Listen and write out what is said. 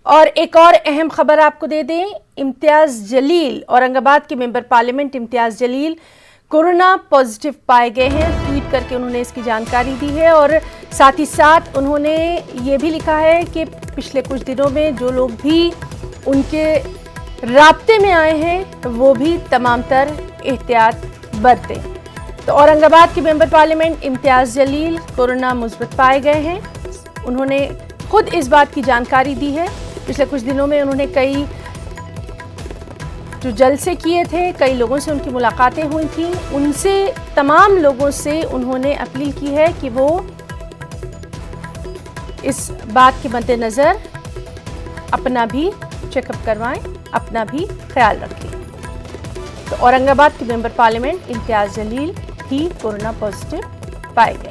और एक और अहम खबर आपको दे दें, इम्तियाज जलील, औरंगाबाद के member parliament Imtiaz Jaleel corona positive पाए गए हैं। ट्वीट करके उन्होंने इसकी जानकारी दी है और साथ ही साथ उन्होंने ये भी लिखा है कि पिछले कुछ दिनों में जो लोग भी उनके राब्ते में आए हैं वो भी तमाम तर एहतियात बरतें। तो औरंगाबाद के member parliament Imtiaz Jaleel corona मुस्बत पाए गए हैं। उन्होंने खुद इस बात की जानकारी दी है। पिछले कुछ दिनों में उन्होंने कई जो जलसे किए थे, कई लोगों से उनकी मुलाकातें हुई थी, उनसे तमाम लोगों से उन्होंने अपील की है कि वो इस बात के मद्देनज़र अपना भी चेकअप करवाएं, अपना भी ख्याल रखें। तो औरंगाबाद के मेंबर पार्लियामेंट इम्तियाज जलील भी कोरोना पॉजिटिव पाए गए।